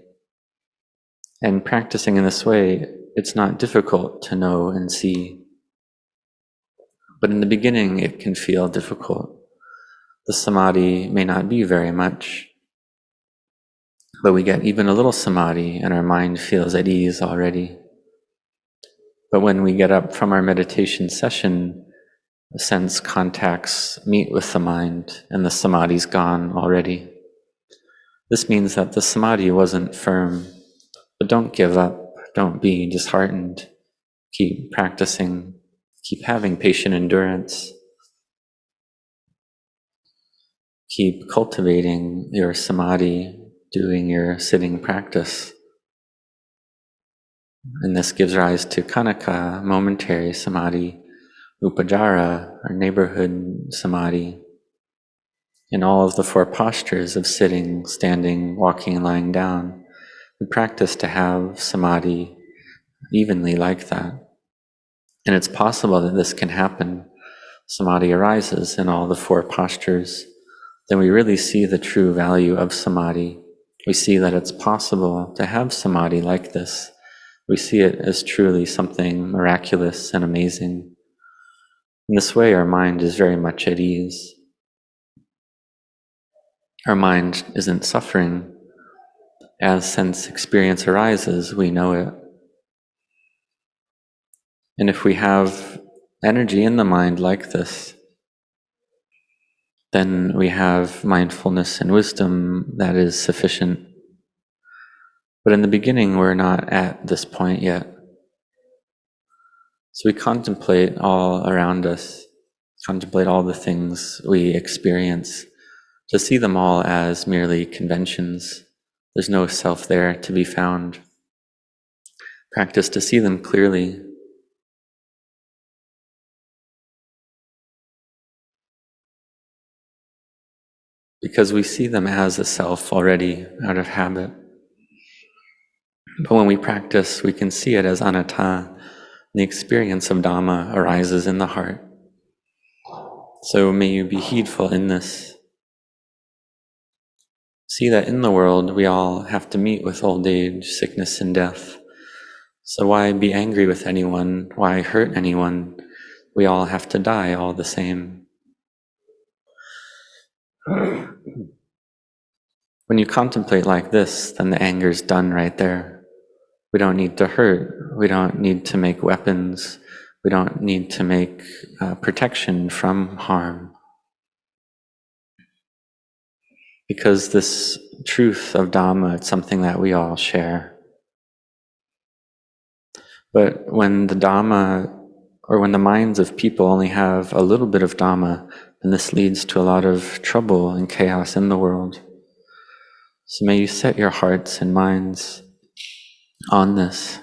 And practicing in this way, it's not difficult to know and see. But in the beginning, it can feel difficult. The samadhi may not be very much, but we get even a little samadhi and our mind feels at ease already. But when we get up from our meditation session, the sense contacts meet with the mind and the samadhi's gone already. This means that the samadhi wasn't firm, but don't give up, don't be disheartened. Keep practicing, keep having patient endurance. Keep cultivating your samadhi, doing your sitting practice. And this gives rise to khanika, momentary samadhi, upajjhara, or neighborhood samadhi. In all of the four postures of sitting, standing, walking, and lying down, we practice to have samadhi evenly like that. And it's possible that this can happen. Samadhi arises in all the four postures. Then we really see the true value of samadhi. We see that it's possible to have samadhi like this. We see it as truly something miraculous and amazing. In this way, our mind is very much at ease. Our mind isn't suffering. As sense experience arises, we know it. And if we have energy in the mind like this, then we have mindfulness and wisdom that is sufficient. But in the beginning, we're not at this point yet. So we contemplate all around us, contemplate all the things we experience, to see them all as merely conventions. There's no self there to be found. Practice to see them clearly. Because we see them as a self already out of habit. But when we practice, we can see it as anatta. The experience of Dhamma arises in the heart. So may you be heedful in this. See that in the world we all have to meet with old age, sickness, and death. So why be angry with anyone? Why hurt anyone? We all have to die all the same. When you contemplate like this, then the anger's done right there. We don't need to hurt. We don't need to make weapons. We don't need to make protection from harm. Because this truth of Dhamma, it's something that we all share. But when the Dhamma, or when the minds of people only have a little bit of Dhamma, then this leads to a lot of trouble and chaos in the world. So may you set your hearts and minds on this,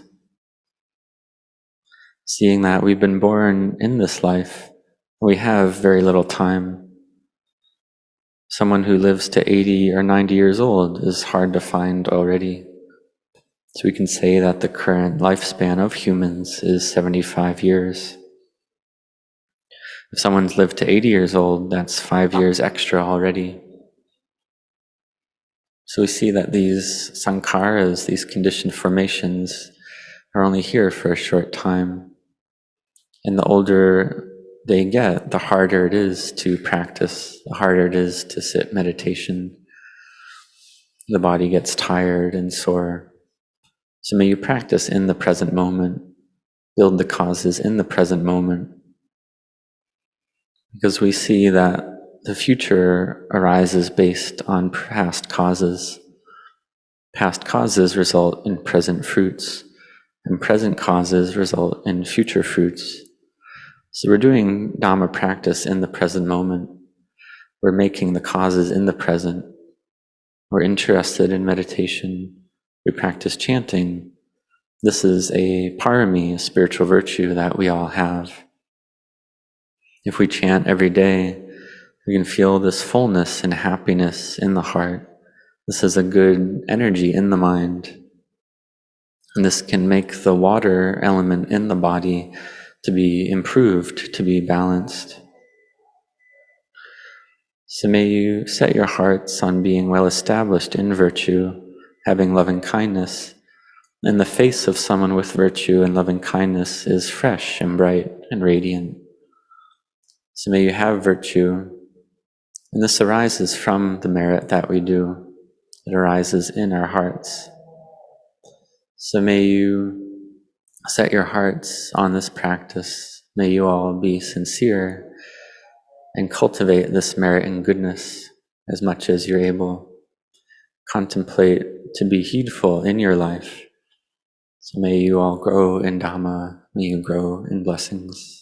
seeing that we've been born in this life, we have very little time. Someone who lives to 80 or 90 years old is hard to find already. So we can say that the current lifespan of humans is 75 years. If someone's lived to 80 years old, that's 5 years extra already. So we see that these sankharas, these conditioned formations, are only here for a short time. And the older they get, the harder it is to practice, the harder it is to sit meditation. The body gets tired and sore. So may you practice in the present moment, build the causes in the present moment, because we see that the future arises based on past causes. Past causes result in present fruits, and present causes result in future fruits. So we're doing Dhamma practice in the present moment. We're making the causes in the present. We're interested in meditation. We practice chanting. This is a parami, a spiritual virtue that we all have. If we chant every day, we can feel this fullness and happiness in the heart. This is a good energy in the mind. And this can make the water element in the body to be improved, to be balanced. So may you set your hearts on being well established in virtue, having loving kindness. And the face of someone with virtue and loving kindness is fresh and bright and radiant. So may you have virtue. And this arises from the merit that we do. It arises in our hearts. So may you set your hearts on this practice. May you all be sincere and cultivate this merit and goodness as much as you're able. Contemplate to be heedful in your life. So may you all grow in Dhamma. May you grow in blessings.